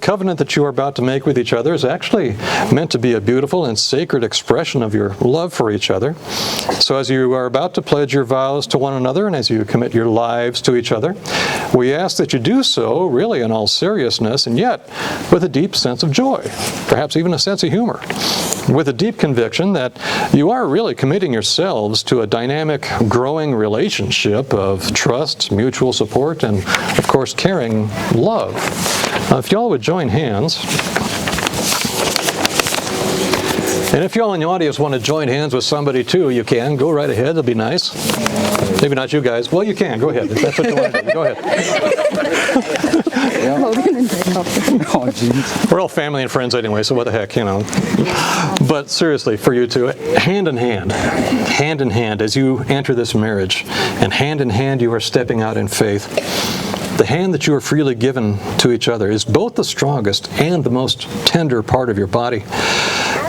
covenant that you are about to make with each other is actually meant to be a beautiful and sacred expression of your love for each other. So as you are about to pledge your vows to one another and as you commit your lives to each other, we ask that you do so really in all seriousness and yet with a deep sense of joy, perhaps even a sense of humor, with a deep conviction that you are really committing yourselves to a dynamic, growing relationship of trust, mutual support, and, of course, caring love. If y'all would join hands. And if y'all in the audience want to join hands with somebody too, you can. Go right ahead. It'll be nice. Maybe not you guys. Well, you can. Go ahead. If that's what you want to do. Go ahead. Oh, geez. We're all family and friends anyway, so what the heck, you know. But seriously, for you two, hand in hand, as you enter this marriage, and hand in hand you are stepping out in faith. The hand that you are freely given to each other is both the strongest and the most tender part of your body.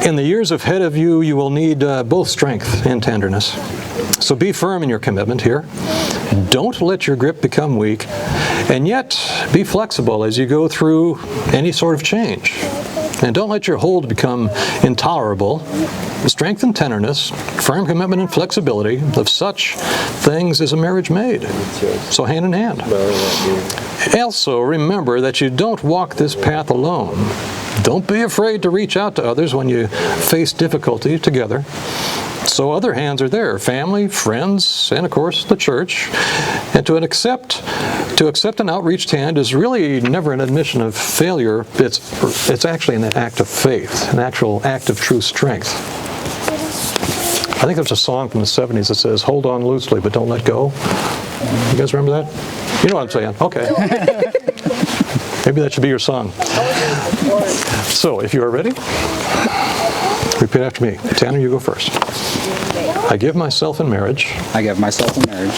In the years ahead of you, you will need both strength and tenderness. So be firm in your commitment here. Don't let your grip become weak, and yet be flexible as you go through any sort of change. And don't let your hold become intolerable. Strength and tenderness, firm commitment and flexibility, of such things is a marriage made. So hand in hand. Also, remember that you don't walk this path alone. Don't be afraid to reach out to others when you face difficulty together. So other hands are there, family, friends, and of course the church. And to accept an outreached hand is really never an admission of failure. It's actually an act of faith, an actual act of true strength. I think there's a song from the 70s that says, "Hold on loosely, but don't let go." You guys remember that? You know what I'm saying? Okay. Maybe that should be your song. So, if you are ready, repeat after me. Tanner, you go first. I give myself in marriage. I give myself in marriage.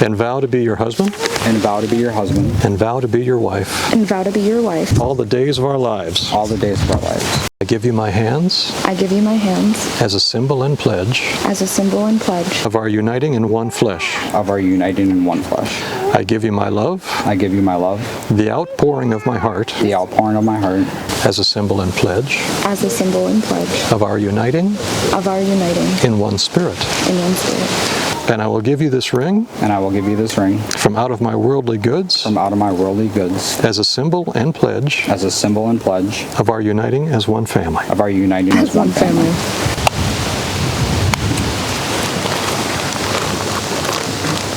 And vow to be your husband. And vow to be your husband. And vow to be your wife. And vow to be your wife. All the days of our lives. All the days of our lives. I give you my hands. I give you my hands. As a symbol and pledge. As a symbol and pledge. Of our uniting in one flesh. Of our uniting in one flesh. I give you my love. I give you my love. The outpouring of my heart. The outpouring of my heart. As a symbol and pledge. As a symbol and pledge. Of our uniting. Of our uniting. In one spirit. In one spirit. And I will give you this ring. And I will give you this ring. From out of my worldly goods. From out of my worldly goods. As a symbol and pledge. As a symbol and pledge. Of our uniting as one family. Of our uniting as one family.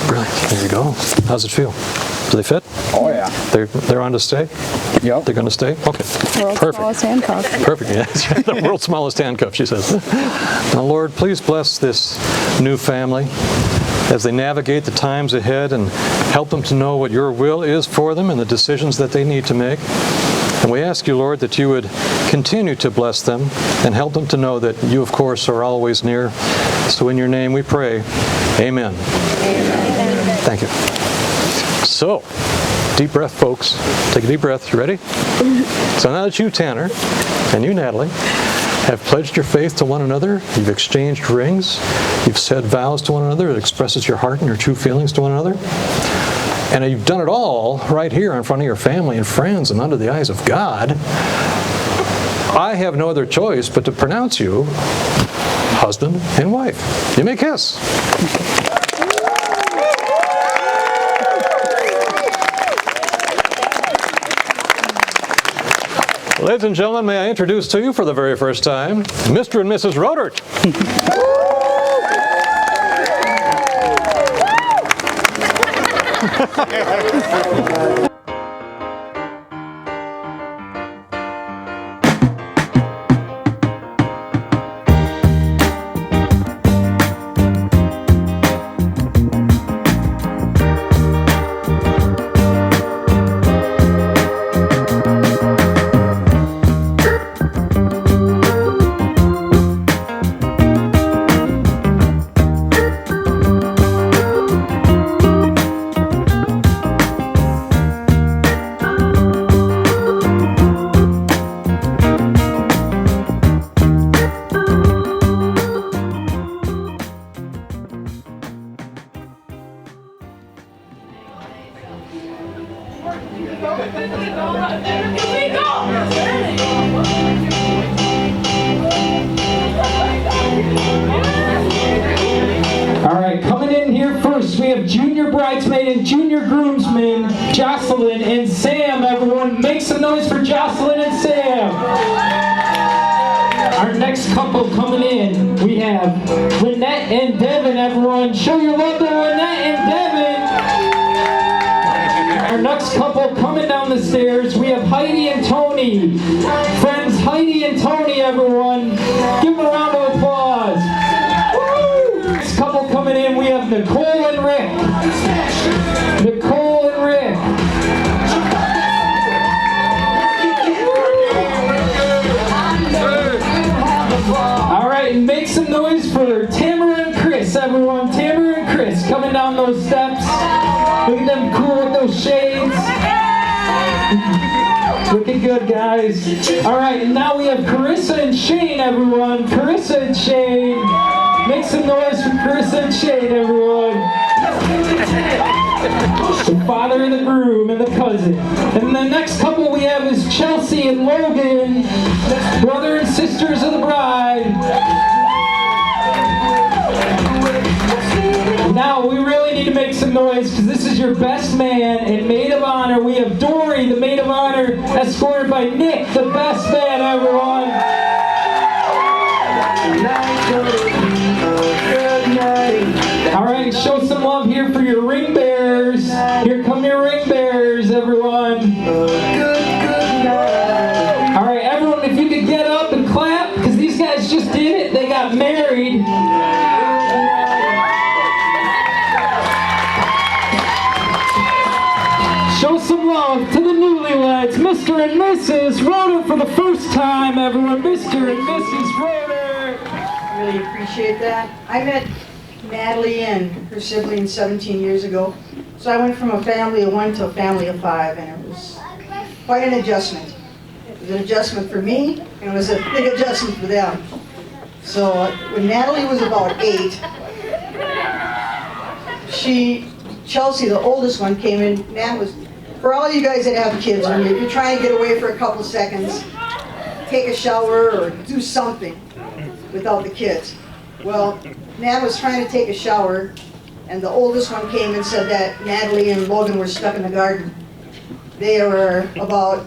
Brilliant. There you go. How's it feel? Do they fit? Oh, yeah. They're on to stay? Yep. They're going to stay? Okay. World's Perfect. smallest handcuff. Perfect. Yes. The world's smallest handcuff, she says. Now, Lord, please bless this new family as they navigate the times ahead and help them to know what your will is for them and the decisions that they need to make. And we ask you, Lord, that you would continue to bless them and help them to know that you, of course, are always near. So in your name we pray. Amen. Amen. Thank you. So, deep breath, folks. Take a deep breath. You ready? So now that you, Tanner, and you, Natalie, have pledged your faith to one another, you've exchanged rings, you've said vows to one another that expresses your heart and your true feelings to one another, and you've done it all right here in front of your family and friends and under the eyes of God, I have no other choice but to pronounce you husband and wife. You may kiss. Ladies and gentlemen, may I introduce to you for the very first time, Mr. and Mrs. Rodert. have junior bridesmaid and junior groomsmen, Jocelyn and Sam, everyone. Make some noise for Jocelyn and Sam. Our next couple coming in, we have Lynette and Devin, everyone. Show your love to Lynette and Devin. Our next couple coming down the stairs, we have Heidi and Tony. Friends, Heidi and Tony, everyone. Give them a round of applause. Woo! Next couple coming in, we have Nicole and Rick. Nicole and Rick. All right, and make some noise for Tamara and Chris, everyone. Tamara and Chris coming down those steps. Look at them cool with those shades. Looking good, guys. All right, and now we have Carissa and Shane, everyone. Carissa and Shane. Make some noise for Carissa and Shane, everyone. The father and the groom and the cousin. And the next couple we have is Chelsea and Logan, brother and sisters of the bride. Now we really need to make some noise because this is your best man and maid of honor. We have Dory, the maid of honor, escorted by Nick, the best man, everyone. All right, show some love here for your ring bearers. Here come your ring bearers, everyone. All right, everyone, if you could get up and clap because these guys just did it. They got married. Show some love to the newlyweds, Mr. and Mrs. Roeder for the first time, everyone. Mr. and Mrs. Roeder. Really appreciate that. I met Natalie and her siblings 17 years ago. So I went from a family of 1 to a family of 5, and it was quite an adjustment. It was an adjustment for me, and it was a big adjustment for them. So when Natalie was about 8, Chelsea, the oldest one, came in. Nat was, for all you guys that have kids, when you're trying to get away for a couple seconds, take a shower or do something without the kids. Well, Nat was trying to take a shower, and the oldest one came and said that Natalie and Logan were stuck in the garden. They were about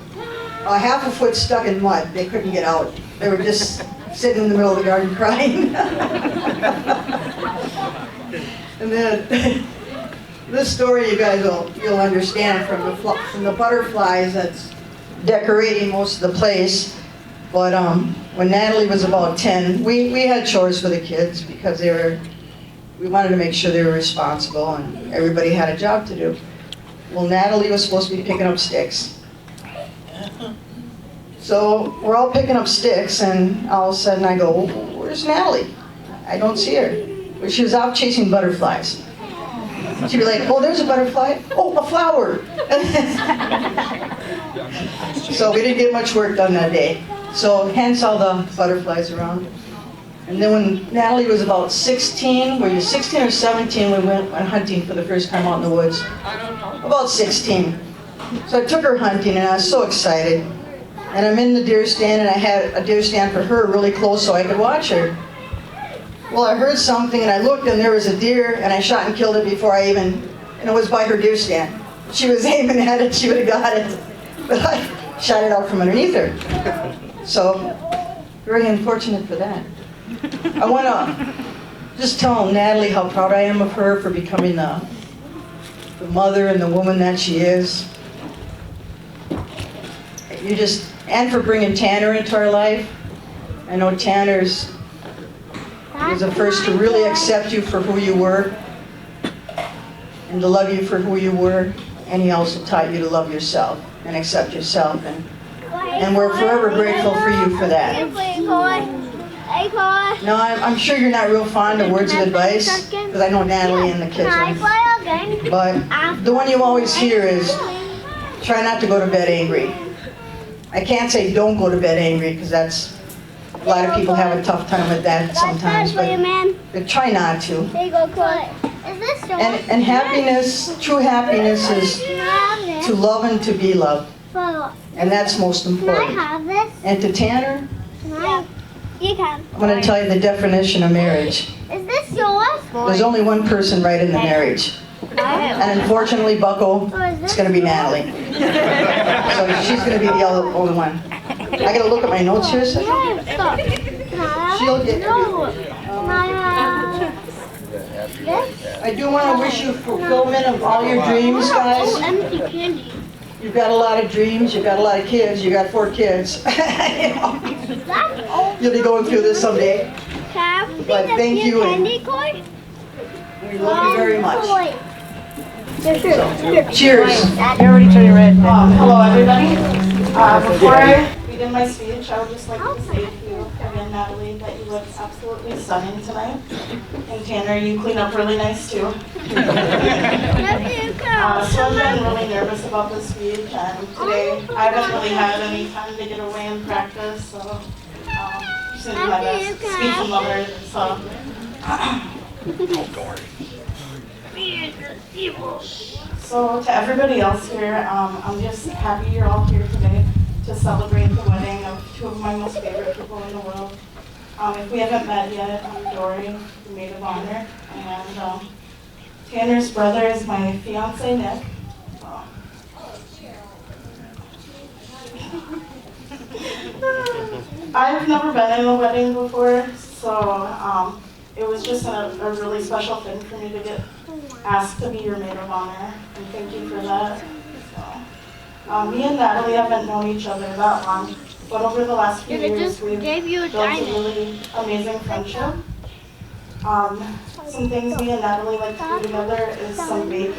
a half a foot stuck in mud. They couldn't get out. They were just sitting in the middle of the garden crying. And then this story you guys you'll understand from the butterflies that's decorating most of the place. But when Natalie was about 10, we had chores for the kids because we wanted to make sure they were responsible and everybody had a job to do. Well, Natalie was supposed to be picking up sticks. So we're all picking up sticks, and all of a sudden I go, "Where's Natalie? I don't see her." Well, she was out chasing butterflies. She'd be like, "Oh, there's a butterfly. Oh, a flower." So we didn't get much work done that day. So hence all the butterflies around. And then when Natalie was about 16, were you 16 or 17, we went hunting for the first time out in the woods? About 16. So I took her hunting, and I was so excited. And I'm in the deer stand, and I had a deer stand for her really close so I could watch her. Well, I heard something, and I looked, and there was a deer, and I shot and killed it before and it was by her deer stand. If she was aiming at it, she would have got it. But I shot it out from underneath her. So, very unfortunate for that. I want to just tell Natalie how proud I am of her for becoming the mother and the woman that she is. And for bringing Tanner into our life. I know Tanner was the first to really accept you for who you were and to love you for who you were, and he also taught you to love yourself and accept yourself, and we're forever grateful for you for that. Now, I'm sure you're not real fond of words of advice, because I know Natalie and the kids are, but the one you always hear is, try not to go to bed angry. I can't say don't go to bed angry, because a lot of people have a tough time with that sometimes, but try not to. And happiness, true happiness is to love and to be loved. And that's most important. And to Tanner, I'm going to tell you the definition of marriage. Is this yours? There's only one person right in the marriage. And unfortunately, Bucko, it's going to be Natalie. So she's going to be the older one. I got to look at my notes here a second. She'll get I do want to wish you fulfillment of all your dreams, guys. You've got a lot of dreams, you've got a lot of kids, you got 4 kids. You'll be going through this someday. But thank you, and we love you very much. So, cheers. You're already turning red. Hello, everybody. Before I begin my speech, I would just like to say to you again, Natalie, that you look absolutely stunning tonight. And Tanner, you clean up really nice too. So I've been really nervous about this speech, and today I haven't really had any time to get away and practice, so just gonna do my best. Speak from mother, so. So to everybody else here, I'm just happy you're all here today to celebrate the wedding of 2 of my most favorite people in the world. If we haven't met yet, I'm Dory, the maid of honor, and Tanner's brother is my fiance, Nick. I've never been in a wedding before, so it was just a really special thing for me to get asked to be your maid of honor, and thank you for that. So, me and Natalie haven't known each other that long, but over the last few years we've built a really amazing friendship. Some things me and Natalie like to do together is some baking.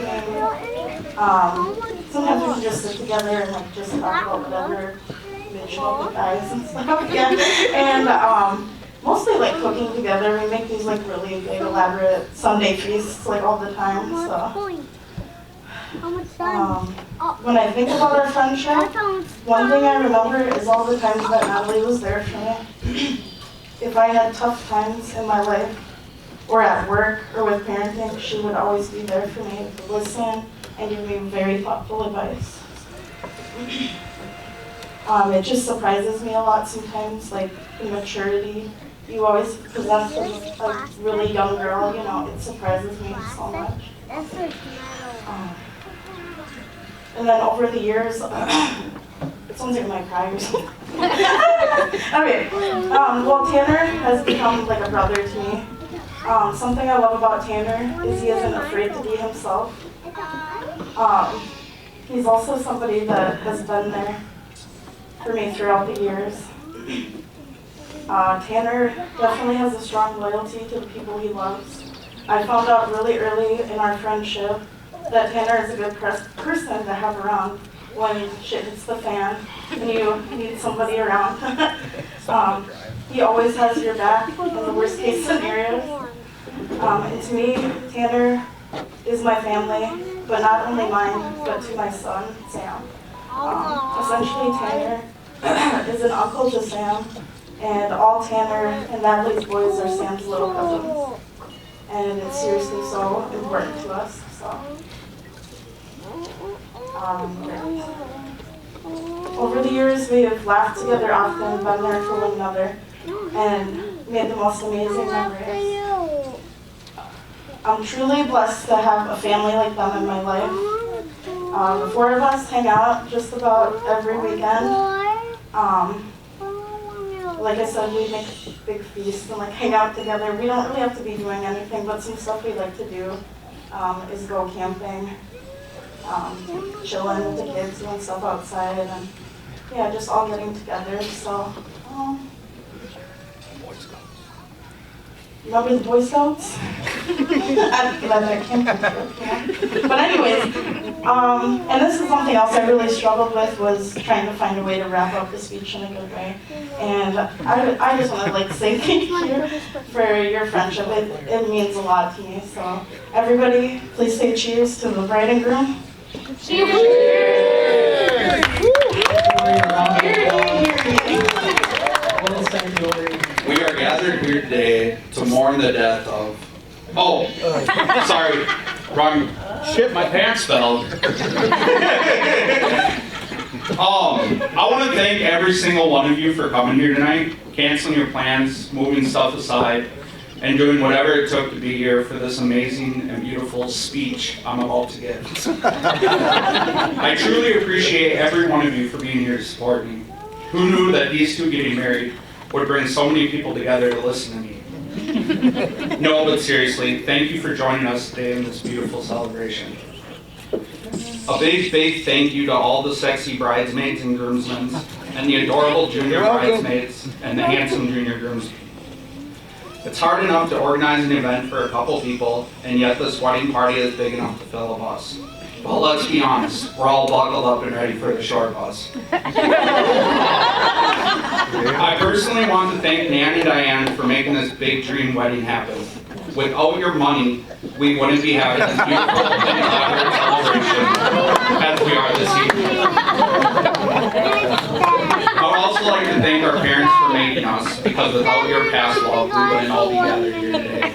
Sometimes we can just sit together and like just talk about whatever, bitch about the guys and stuff. Yeah. And mostly like cooking together. We make these like really big elaborate Sunday feasts like all the time. So when I think about our friendship, one thing I remember is all the times that Natalie was there for me. If I had tough times in my life, or at work, or with parenting, she would always be there for me to listen and give me very thoughtful advice. It just surprises me a lot sometimes, like the maturity you always possess as a really young girl, you know, it surprises me so much. And then over the years, it sounds like I might cry or something. Okay, well, Tanner has become like a brother to me. Something I love about Tanner is he isn't afraid to be himself. He's also somebody that has been there for me throughout the years. Tanner definitely has a strong loyalty to the people he loves. I found out really early in our friendship that Tanner is a good person to have around when shit hits the fan and you need somebody around. He always has your back in the worst case scenarios. And to me, Tanner is my family, but not only mine, but to my son, Sam. Essentially, Tanner is an uncle to Sam, and all Tanner and Natalie's boys are Sam's little cousins. And it's seriously so important to us. So, over the years, we have laughed together often, been there for one another, and made the most amazing memories. I'm truly blessed to have a family like them in my life. The 4 of us hang out just about every weekend. Like I said, we make big feasts and like hang out together. We don't really have to be doing anything, but some stuff we like to do is go camping, chilling with the kids, doing stuff outside, and yeah, just all getting together. So, remember the Boy Scouts? But anyways, and this is something else I really struggled with, was trying to find a way to wrap up the speech in a good way. And I just want to like say thank you for your friendship. It means a lot to me. So everybody, please say cheers to the bride and groom. Cheers! We are gathered here today to mourn the death of... Oh, sorry, wrong. Shit, my pants fell. I want to thank every single one of you for coming here tonight, canceling your plans, moving stuff aside, and doing whatever it took to be here for this amazing and beautiful speech I'm about to give. I truly appreciate every one of you for being here to support me. Who knew that these two getting married would bring so many people together to listen to me? No, but seriously, thank you for joining us today in this beautiful celebration. A big, big thank you to all the sexy bridesmaids and groomsmen, and the adorable junior bridesmaids, and the handsome junior groomsmen. It's hard enough to organize an event for a couple people, and yet this wedding party is big enough to fill a bus. Well, let's be honest, we're all buckled up and ready for the short bus. I personally want to thank Nan and Diane for making this big dream wedding happen. Without your money, we wouldn't be having this beautiful and elaborate celebration as we are this evening. I would also like to thank our parents for making us, because without your past love, we wouldn't all be gathered here today.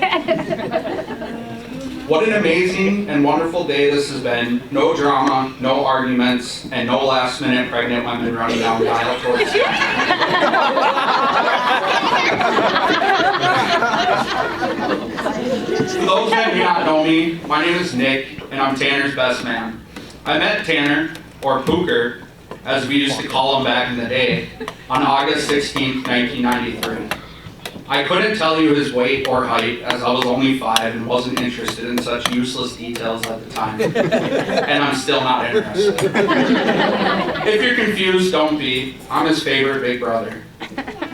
What an amazing and wonderful day this has been. No drama, no arguments, and no last-minute pregnant women running down the aisle towards you. For those that do not know me, my name is Nick, and I'm Tanner's best man. I met Tanner, or Pooker, as we used to call him back in the day, on August 16th, 1993. I couldn't tell you his weight or height, as I was only 5 and wasn't interested in such useless details at the time. And I'm still not interested. If you're confused, don't be. I'm his favorite big brother.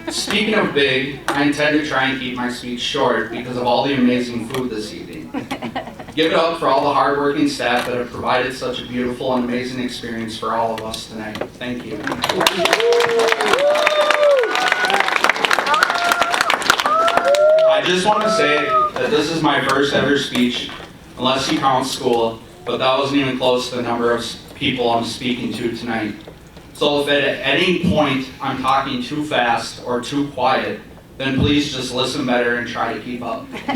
Speaking of big, I intend to try and keep my speech short because of all the amazing food this evening. Give it up for all the hardworking staff that have provided such a beautiful and amazing experience for all of us tonight. Thank you. I just want to say that this is my first ever speech, unless you count school, but that wasn't even close to the number of people I'm speaking to tonight. So if at any point I'm talking too fast or too quiet, then please just listen better and try to keep up. When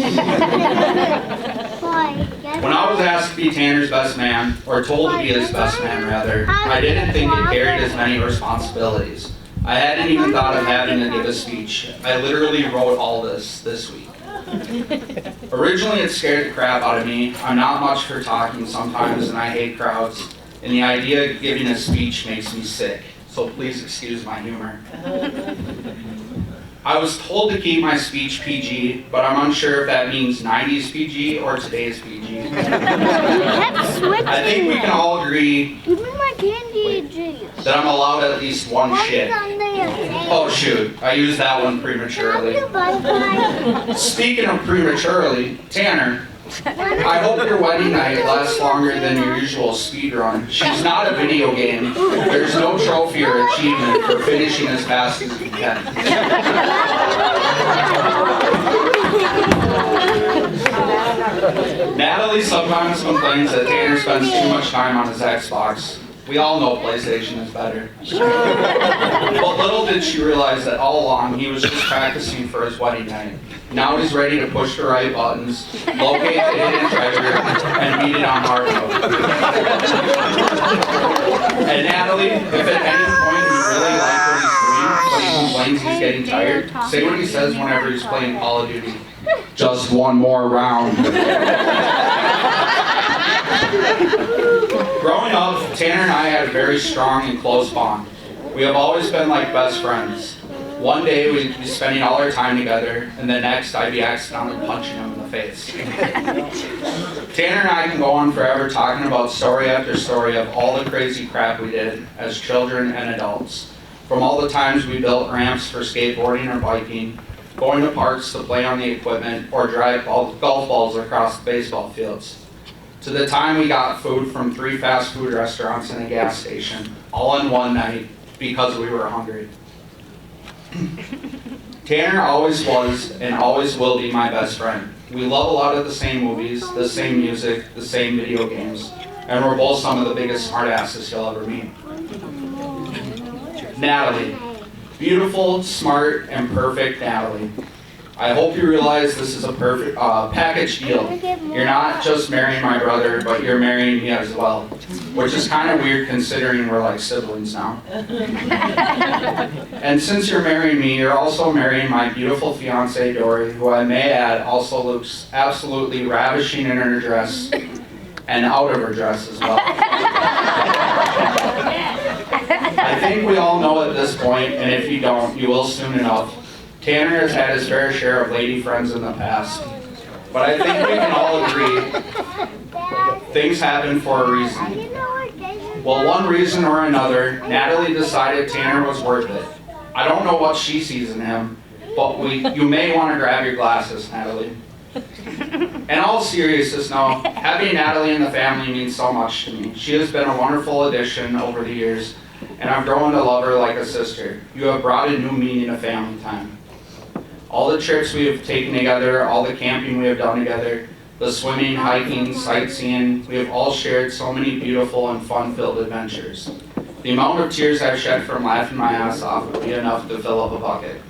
I was asked to be Tanner's best man, or told to be his best man rather, I didn't think it carried as many responsibilities. I hadn't even thought of having to give a speech. I literally wrote all this week. Originally it scared the crap out of me. I'm not much for talking sometimes and I hate crowds. And the idea of giving a speech makes me sick. So please excuse my humor. I was told to keep my speech PG, but I'm unsure if that means 90s PG or today's PG. I think we can all agree that I'm allowed at least one shit. Oh shoot, I used that one prematurely. Speaking of prematurely, Tanner, I hope your wedding night lasts longer than your usual speed run. She's not a video game. There's no trophy or achievement for finishing as fast as you can. Natalie sometimes complains that Tanner spends too much time on his Xbox. We all know PlayStation is better. But little did she realize that all along he was just practicing for his wedding night. Now he's ready to push the right buttons, locate the hidden treasure, and beat it on hard mode. And Natalie, if at any point you really like what he's doing, but he complains he's getting tired, say what he says whenever he's playing Call of Duty. Just one more round. Growing up, Tanner and I had a very strong and close bond. We have always been like best friends. One day we'd be spending all our time together, and the next I'd be accidentally punching him in the face. Tanner and I can go on forever talking about story after story of all the crazy crap we did as children and adults. From all the times we built ramps for skateboarding or biking, going to parks to play on the equipment, or drive golf balls across the baseball fields, to the time we got food from 3 fast food restaurants and a gas station, all in one night, because we were hungry. Tanner always was and always will be my best friend. We love a lot of the same movies, the same music, the same video games, and we're both some of the biggest smartasses you'll ever meet. Natalie. Beautiful, smart, and perfect Natalie. I hope you realize this is a perfect package deal. You're not just marrying my brother, but you're marrying me as well. which is kind of weird considering we're like siblings now. And since you're marrying me, you're also marrying my beautiful fiancée, Dory, who I may add also looks absolutely ravishing in her dress and out of her dress as well. I think we all know at this point, and if you don't, you will soon enough, Tanner has had his fair share of lady friends in the past. But I think we can all agree things happen for a reason. Well, one reason or another, Natalie decided Tanner was worth it. I don't know what she sees in him, but you may want to grab your glasses, Natalie. In all seriousness now, having Natalie in the family means so much to me. She has been a wonderful addition over the years, and I've grown to love her like a sister. You have brought a new meaning to family time. All the trips we have taken together, all the camping we have done together, the swimming, hiking, sightseeing, we have all shared so many beautiful and fun-filled adventures. The amount of tears I've shed from laughing my ass off would be enough to fill up a bucket.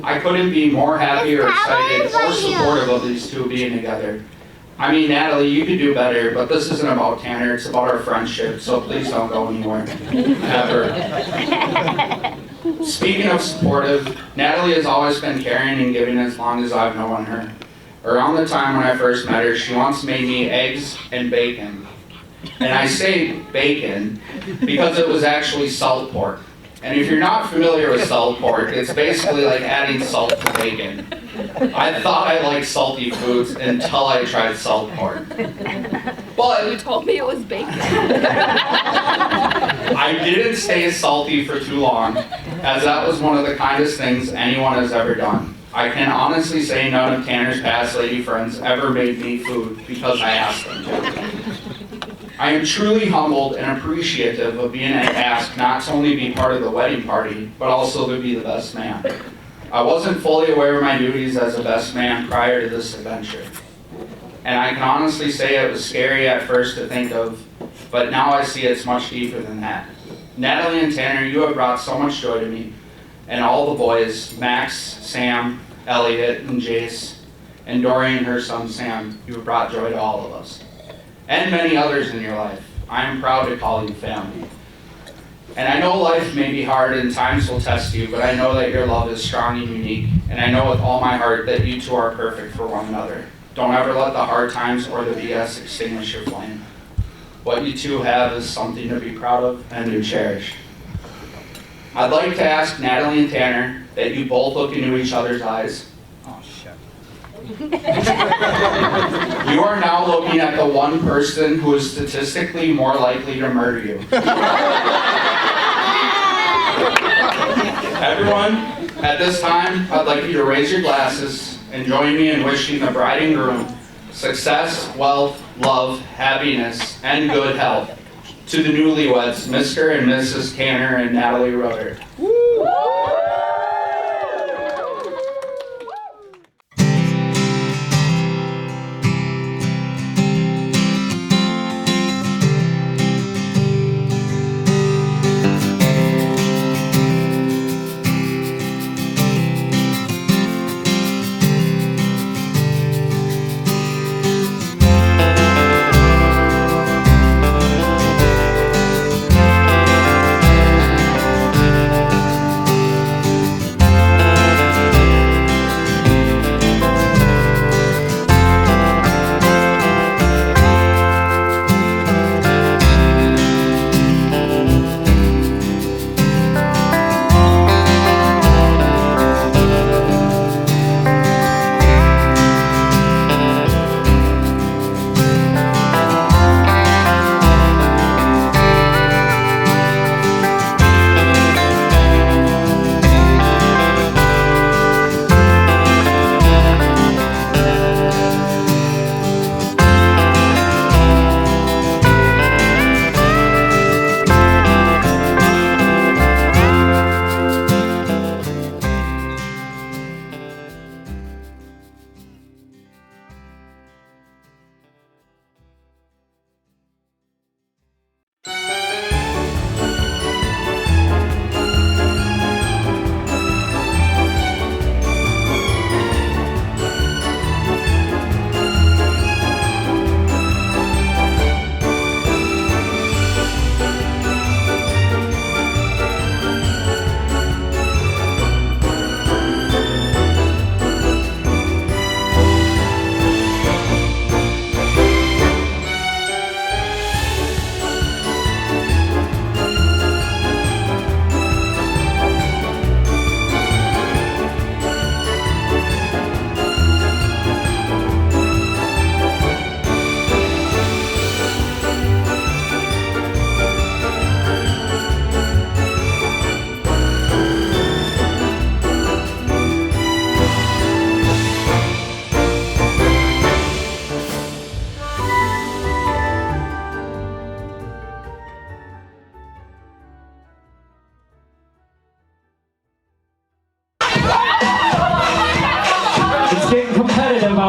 I couldn't be more happy or excited or supportive of these two being together. I mean, Natalie, you could do better, but this isn't about Tanner, it's about our friendship, so please don't go anywhere. Ever. Speaking of supportive, Natalie has always been caring and giving as long as I've known her. Around the time when I first met her, she once made me eggs and bacon. And I say bacon because it was actually salt pork. And if you're not familiar with salt pork, it's basically like adding salt to bacon. I thought I liked salty foods until I tried salt pork. But You told me it was bacon. I didn't stay salty for too long, as that was one of the kindest things anyone has ever done. I can honestly say none of Tanner's past lady friends ever made me food because I asked them to. I am truly humbled and appreciative of being asked not to only be part of the wedding party, but also to be the best man. I wasn't fully aware of my duties as a best man prior to this adventure. And I can honestly say it was scary at first to think of, but now I see it's much deeper than that. Natalie and Tanner, you have brought so much joy to me, and all the boys, Max, Sam, Elliot, and Jace, and Dory and her son Sam, you have brought joy to all of us. And many others in your life. I am proud to call you family. And I know life may be hard and times will test you, but I know that your love is strong and unique, and I know with all my heart that you two are perfect for one another. Don't ever let the hard times or the BS extinguish your flame. What you two have is something to be proud of and to cherish. I'd like to ask Natalie and Tanner that you both look into each other's eyes. Oh, shit. You are now looking at the one person who is statistically more likely to murder you. Everyone, at this time, I'd like you to raise your glasses and join me in wishing the bride and groom success, wealth, love, happiness, and good health to the newlyweds, Mr. and Mrs. Tanner and Natalie Rudder.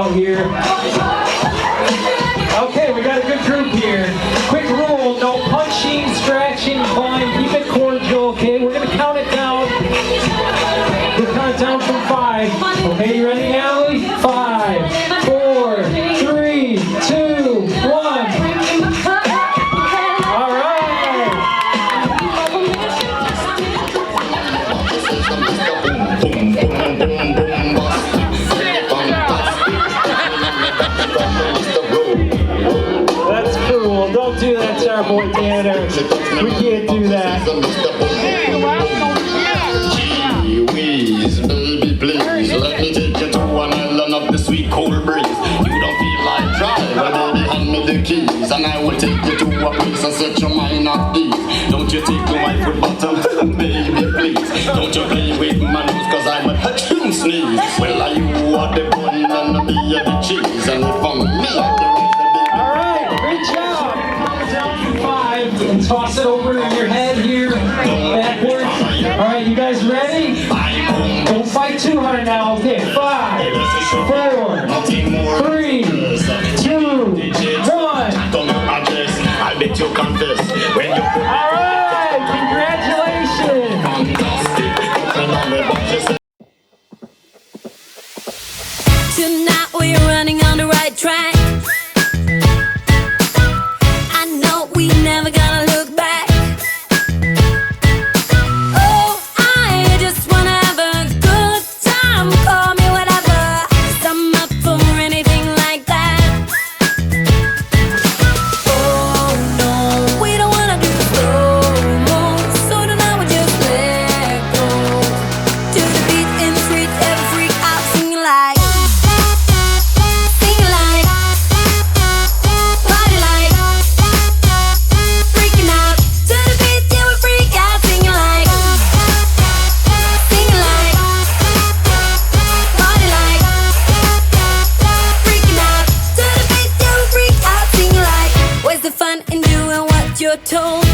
out here. Okay, we got a good group here. Quick rule, no punching, scratching, clawing, keep it cordial, okay? We're gonna count it down. We'll count it down from 5. Okay, you ready, Natalie? 5, 4, 3, 2, 1. All right. That's cool. Don't do that to our boy Tanner. We can't do that. Gee whiz, baby, please, let me take you to an island of the sweet cold breeze. You don't feel like driving, well, baby, hand me the keys, and I will take you to a place and set your mind at ease. Don't you take the wife with bottom, baby, please. Don't you play with my nose, cause I'm a hatchoon sneeze. Well, are you are the bun and the bee are the cheese, and if I'm me, I'm the All right, great job. Count down from 5 and toss it over your head here, backwards. All right, you guys ready? Don't fight too hard now. Okay, 5, 4, 3, 2, 1. I bet you confess when you put All right, congratulations. Tonight we're running on the right track. I know we never gonna look back. Oh, I just wanna have a good time. Call me whatever, 'cause I'm up for anything like that. Oh no, we don't wanna do slow-mo, so tonight we just let go. To the beat in the street, every freak out singing like. You're told